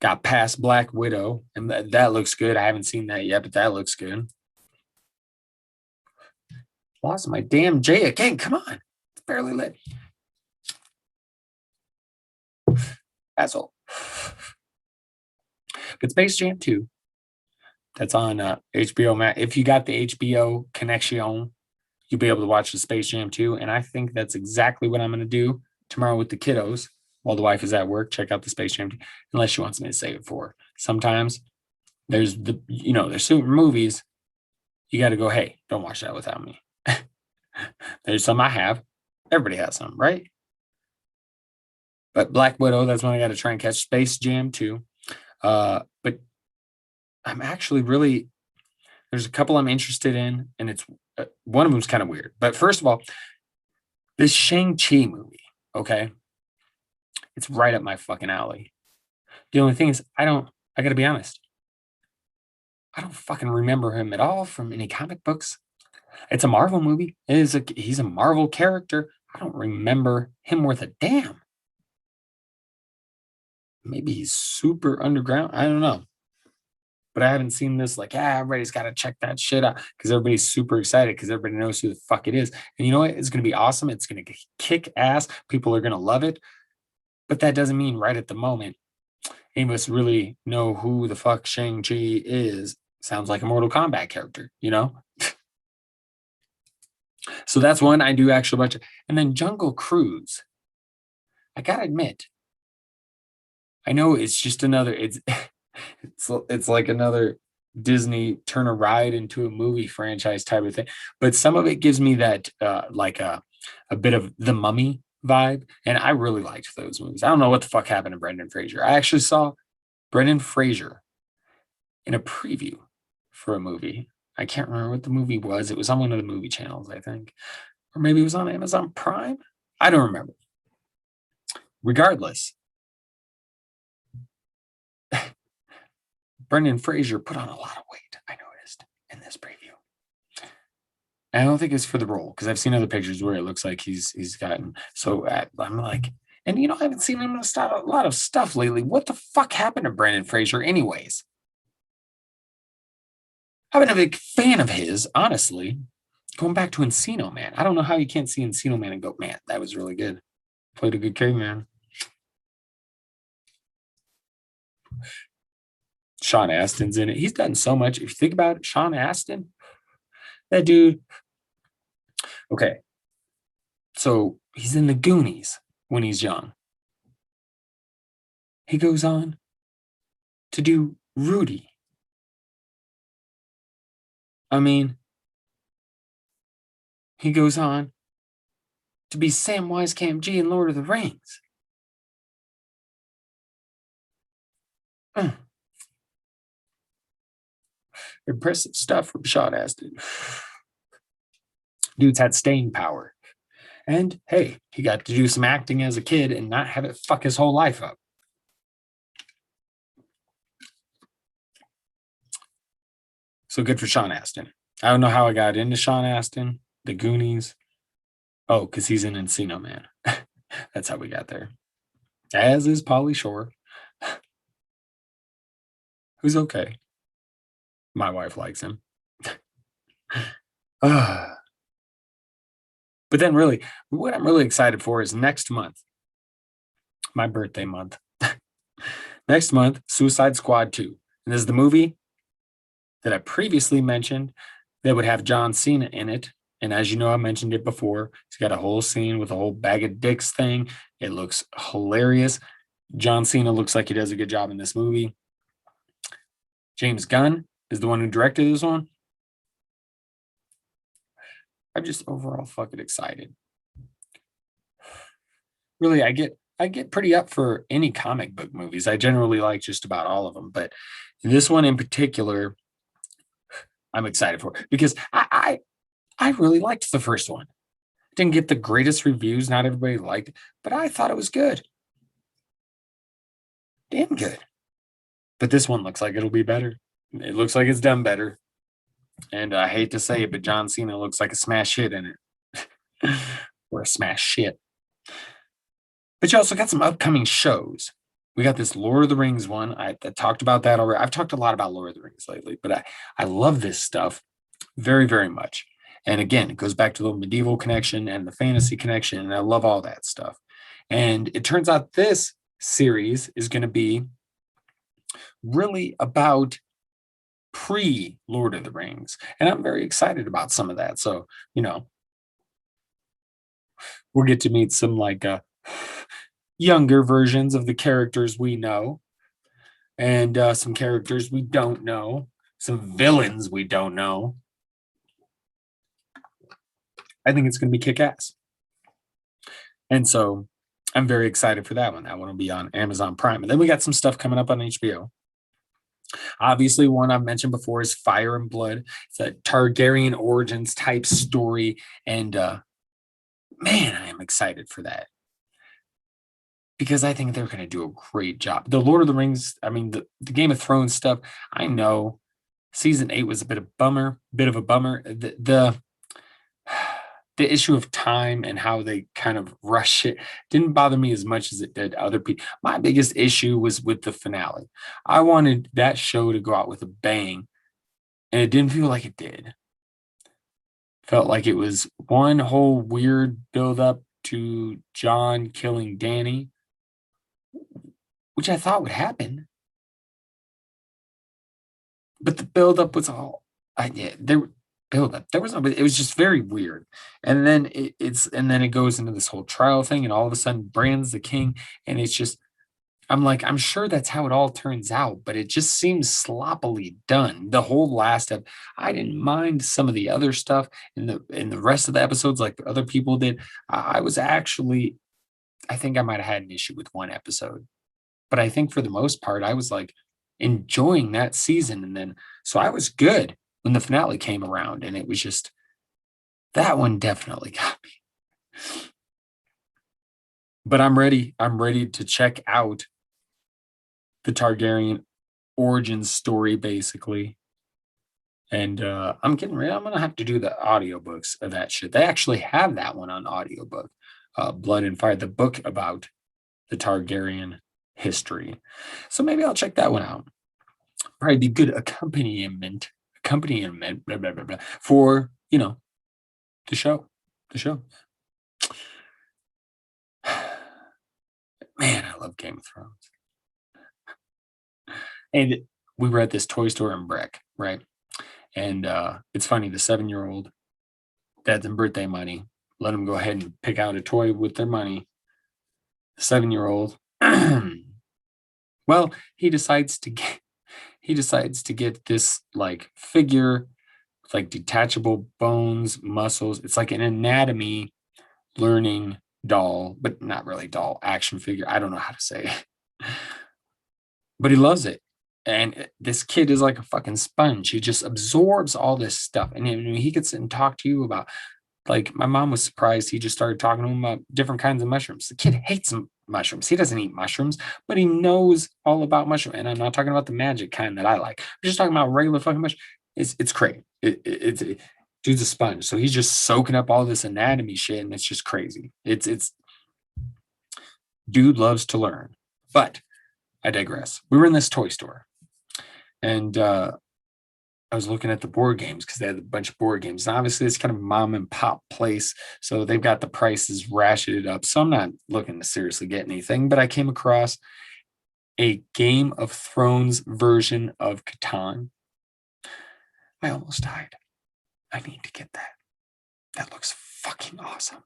got past Black Widow, and that looks good. I haven't seen that yet, but that looks good. Lost my damn J again. Come on. It's barely lit. Asshole. But Space Jam 2, that's on HBO Max. If you got the HBO connection, you'll be able to watch the Space Jam 2. And I think that's exactly what I'm going to do tomorrow with the kiddos while the wife is at work. Check out the Space Jam 2, unless she wants me to save it for her. Sometimes there's there's certain movies you got to go, hey, don't watch that without me. There's some I have. Everybody has some, right? But Black Widow, that's when I got to try and catch. Space Jam 2. But I'm actually there's a couple I'm interested in, and it's one of them's kind of weird. But first of all, this Shang-Chi movie, okay? It's right up my fucking alley. The only thing is, I got to be honest, I don't fucking remember him at all from any comic books. It's a Marvel movie. He's a Marvel character. I don't remember him worth a damn. Maybe he's super underground. I don't know. But I haven't seen this everybody's got to check that shit out because everybody's super excited because everybody knows who the fuck it is. And you know what? It's going to be awesome. It's going to kick ass. People are going to love it. But that doesn't mean right at the moment, any of us really know who the fuck Shang-Chi is. Sounds like a Mortal Kombat character, So that's one I do actually watch. And then Jungle Cruise. I got to admit, I know it's just another, it's like another Disney turn a ride into a movie franchise type of thing. But some of it gives me that a bit of the Mummy vibe, and I really liked those movies. I don't know what the fuck happened to Brendan Fraser. I actually saw Brendan Fraser in a preview for a movie. I can't remember what the movie was. It was on one of the movie channels, I think, or maybe it was on Amazon Prime. I don't remember. Regardless, Brendan Fraser put on a lot of weight, I noticed, in this preview. And I don't think it's for the role because I've seen other pictures where it looks like he's gotten. So I'm like, and I haven't seen him in a lot of stuff lately. What the fuck happened to Brendan Fraser, anyways? I've been a big fan of his, honestly. Going back to Encino Man. I don't know how you can't see Encino Man and go, man, that was really good. Played a good caveman. Sean Astin's in it. He's done so much. If you think about it, Sean Astin, that dude. Okay. So he's in the Goonies when he's young. He goes on to do Rudy. I mean, he goes on to be Samwise Gamgee in Lord of the Rings. Impressive stuff from Sean Astin. Dude's had staying power. And hey, he got to do some acting as a kid and not have it fuck his whole life up. So good for Sean Astin. I don't know how I got into Sean Astin, the Goonies. Oh, because he's in Encino Man. That's how we got there. As is Pauly Shore, who's okay. My wife likes him. But then, really, what I'm really excited for is next month, my birthday month. Next month, Suicide Squad 2. And this is the movie that I previously mentioned that would have John Cena in it. And as you know, I mentioned it before. He's got a whole scene with a whole bag of dicks thing. It looks hilarious. John Cena looks like he does a good job in this movie. James Gunn is the one who directed this one. I'm just overall fucking excited. Really, I get pretty up for any comic book movies. I generally like just about all of them, but this one in particular, I'm excited for because I really liked the first one. Didn't get the greatest reviews. Not everybody liked it, but I thought it was good. Damn good. But this one looks like it'll be better. It looks like it's done better. And I hate to say it, but John Cena looks like a smash hit in it. Or a smash shit. But you also got some upcoming shows. We got this Lord of the Rings one. I talked about that already. I've talked a lot about Lord of the Rings lately, but I love this stuff very, very much. And again, it goes back to the medieval connection and the fantasy connection. And I love all that stuff. And it turns out this series is going to be really about pre Lord of the Rings. And I'm very excited about some of that. So, we'll get to meet some like younger versions of the characters we know and some characters we don't know, some villains we don't know. I think it's going to be kick ass. And so I'm very excited for that one. That one will be on Amazon Prime. And then we got some stuff coming up on HBO. Obviously, one I've mentioned before is Fire and Blood. It's a Targaryen origins type story. And man, I am excited for that. Because I think they're going to do a great job. The Lord of the Rings, I mean, the Game of Thrones stuff, I know season 8 was a bit of a bummer. The issue of time and how they kind of rush it didn't bother me as much as it did other people. My biggest issue was with the finale. I wanted that show to go out with a bang, and it didn't feel like it did. Felt like it was one whole weird build up to John killing Danny, which I thought would happen. But the build up was all build up. There was no, it was just very weird. And then it goes into this whole trial thing, and all of a sudden Bran's the king, and it's just I'm like, I'm sure that's how it all turns out, but it just seems sloppily done. The whole last I didn't mind some of the other stuff in the rest of the episodes, like other people did. I was actually, I think I might have had an issue with one episode, but I think for the most part, I was like enjoying that season, and then so I was good when the finale came around, and it was just that one definitely got me. But I'm ready. I'm ready to check out the Targaryen origin story, basically. And I'm getting ready. I'm gonna have to do the audiobooks of that shit. They actually have that one on audiobook. Blood and Fire, the book about the Targaryen history. So maybe I'll check that one out. Probably be good accompaniment blah, blah, blah, blah, for the show. Man, I love Game of Thrones. And we were at this toy store in Breck, right? And it's funny, the 7-year-old dad's in birthday money. Let him go ahead and pick out a toy with their money. The 7-year-old, well, he decides to get this like figure with like detachable bones, muscles. It's like an anatomy learning doll, but not really doll, action figure. I don't know how to say it. but he loves it. And this kid is like a fucking sponge. He just absorbs all this stuff. And he could sit and talk to you about, like, my mom was surprised he just started talking to him about different kinds of mushrooms. The kid hates mushrooms. He doesn't eat mushrooms, but he knows all about mushrooms. And I'm not talking about the magic kind that I like. I'm just talking about regular fucking mushrooms. It's crazy. Dude's a sponge. So he's just soaking up all this anatomy shit, and it's just crazy. It's dude loves to learn. But I digress. We were in this toy store, and I was looking at the board games because they had a bunch of board games. And obviously, it's kind of a mom and pop place. So they've got the prices ratcheted up. So I'm not looking to seriously get anything, but I came across a Game of Thrones version of Catan. I almost died. I need to get that. That looks fucking awesome.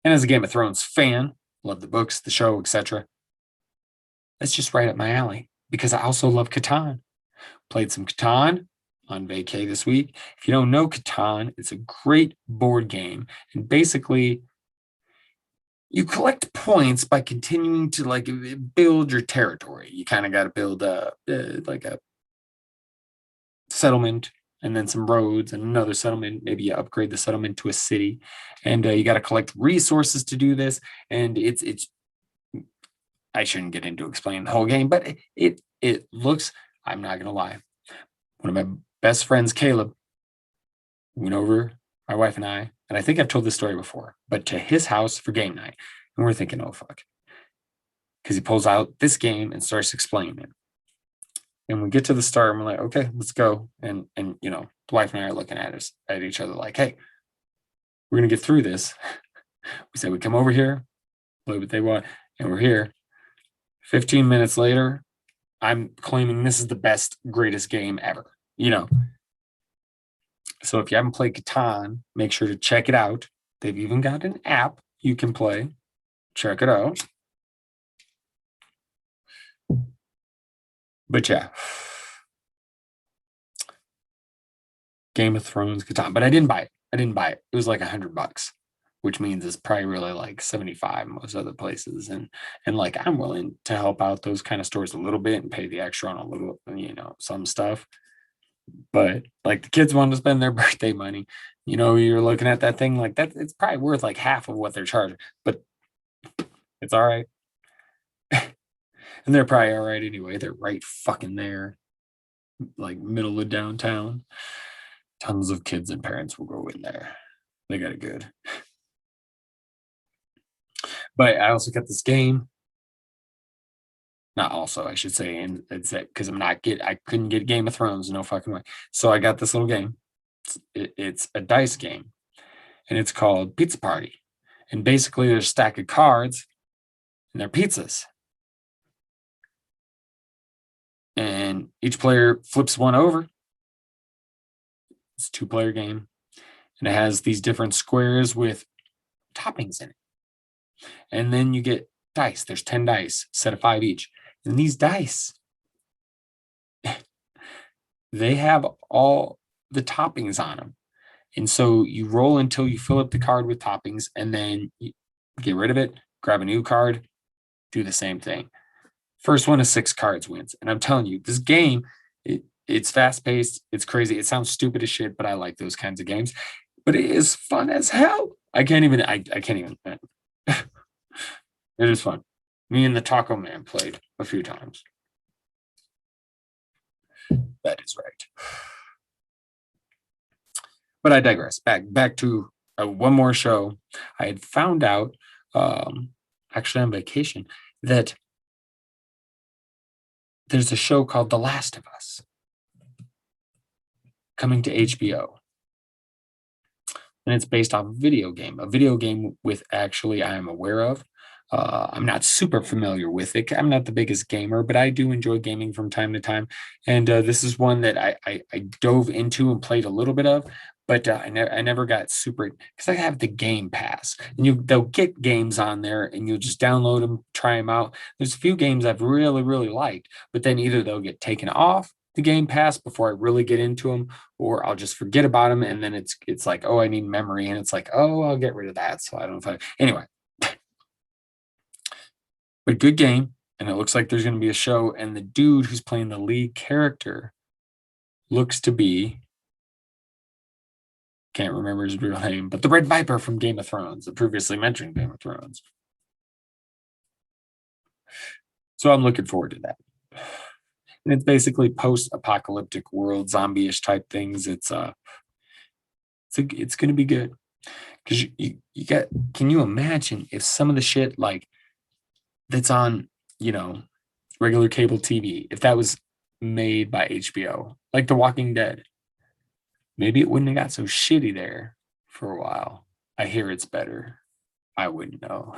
And as a Game of Thrones fan, love the books, the show, etc. That's just right up my alley because I also love Catan. Played some Catan on vacay this week. If you don't know Catan, it's a great board game. And basically, you collect points by continuing to like build your territory. You kind of got to build like a settlement and then some roads and another settlement. Maybe you upgrade the settlement to a city, and you got to collect resources to do this. And it's I shouldn't get into explaining the whole game, but it looks, I'm not gonna lie, one of my best friends, Caleb, went over, my wife and I think I've told this story before, but to his house for game night. And we're thinking, oh, fuck. Because he pulls out this game and starts explaining it. And we get to the start and we're like, okay, let's go. And the wife and I are looking at each other like, hey, we're going to get through this. We said we come over here, play what they want, and we're here. 15 minutes later, I'm claiming this is the best, greatest game ever. So if you haven't played Catan, make sure to check it out. They've even got an app you can play. Check it out. But yeah, Game of Thrones, Catan. But I didn't buy it. It was like $100, which means it's probably really like 75 most other places. And like I'm willing to help out those kind of stores a little bit and pay the extra on a little, some stuff. But like the kids want to spend their birthday money, you're looking at that thing like that. It's probably worth like half of what they're charging, but it's all right. And they're probably all right anyway. They're right fucking there, like middle of downtown. Tons of kids and parents will go in there. They got it good. But I also got this game. Not also, I should say, and it's that because I couldn't get Game of Thrones, no fucking way. So I got this little game. It's a dice game, and it's called Pizza Party. And basically, there's a stack of cards, and they're pizzas. And each player flips one over. It's a 2-player game, and it has these different squares with toppings in it. And then you get dice. There's 10 dice, set of 5 each. And these dice, they have all the toppings on them. And so you roll until you fill up the card with toppings, and then you get rid of it, grab a new card, do the same thing. First one of 6 cards wins. And I'm telling you, this game, it's fast-paced, it's crazy. It sounds stupid as shit, but I like those kinds of games. But it is fun as hell. I can't even. It is fun. Me and the Taco Man played a few times. That is right. But I digress. Back to one more show. I had found out, actually on vacation, that there's a show called The Last of Us coming to HBO. And it's based off a video game with actually I am aware of. I'm not super familiar with it. I'm not the biggest gamer, but I do enjoy gaming from time to time. And this is one that I dove into and played a little bit of, but I never got super, because I have the Game Pass, and they'll get games on there, and you'll just download them, try them out. There's a few games I've really, really liked, but then either they'll get taken off the Game Pass before I really get into them, or I'll just forget about them, and then it's like, oh, I need memory, and it's like, oh, I'll get rid of that. So I don't know if anyway. But good game. And it looks like there's going to be a show, and the dude who's playing the lead character looks to be, can't remember his real name, but the Red Viper from Game of Thrones, the previously mentioned Game of Thrones. So I'm looking forward to that. And it's basically post-apocalyptic world, zombie-ish type things. It's going to be good. Because you got, can you imagine if some of the shit like that's on, regular cable TV, if that was made by HBO, like The Walking Dead, maybe it wouldn't have got so shitty there for a while. I hear it's better. I wouldn't know.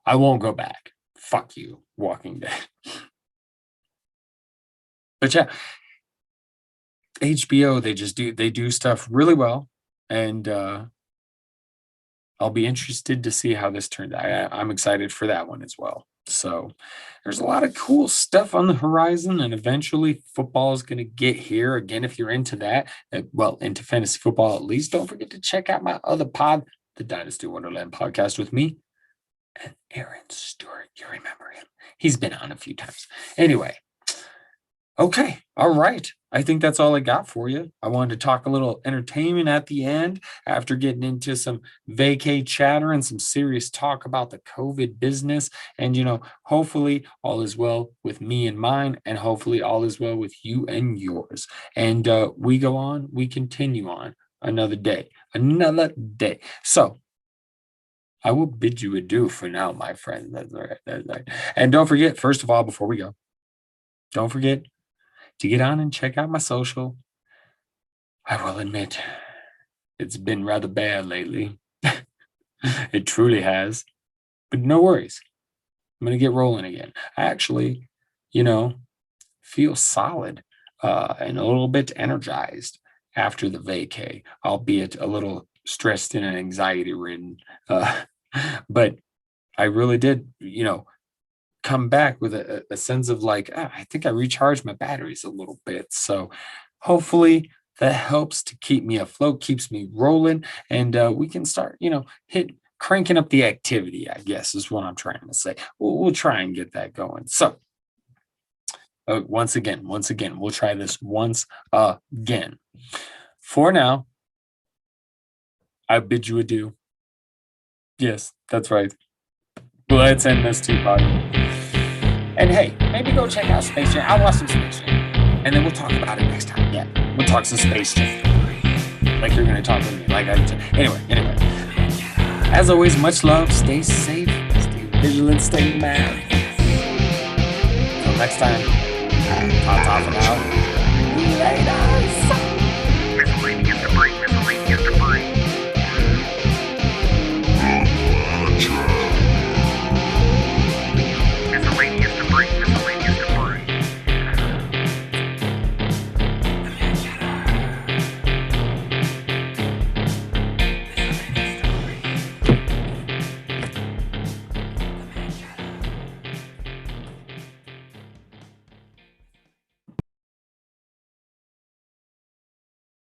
I won't go back. Fuck you, Walking Dead. But yeah, HBO, they do stuff really well, and I'll be interested to see how this turned out. I'm excited for that one as well. So there's a lot of cool stuff on the horizon, and eventually football is going to get here again. If you're into that, into fantasy football at least, don't forget to check out my other pod, the Dynasty Wonderland podcast with me and Aaron Stewart. You remember him? He's been on a few times. Anyway. Okay. All right. I think that's all I got for you. I wanted to talk a little entertainment at the end after getting into some vacay chatter and some serious talk about the COVID business. And, hopefully all is well with me and mine, and hopefully all is well with you and yours. And we continue on another day. So I will bid you adieu for now, my friend. That's all right. That's right. And don't forget, first of all, before we go, don't forget to get on and check out my social. I will admit, it's been rather bad lately. It truly has. But no worries. I'm going to get rolling again. I actually, feel solid and a little bit energized after the vacay, albeit a little stressed and anxiety-ridden. But I really did, come back with a sense of like, I think I recharged my batteries a little bit. So hopefully that helps to keep me afloat, keeps me rolling, and we can start, cranking up the activity, I guess is what I'm trying to say. We'll try and get that going. So once again, we'll try this once again. For now, I bid you adieu. Yes, that's right. Let's end this too, buddy. And hey, maybe go check out Space Jam. I'll watch some Space Jam. And then we'll talk about it next time. Yeah, we'll talk some Space Jam. Like you're going to talk with me. Anyway. As always, much love. Stay safe. Stay vigilant. Stay mad. Until next time, ta-ta for now. Later.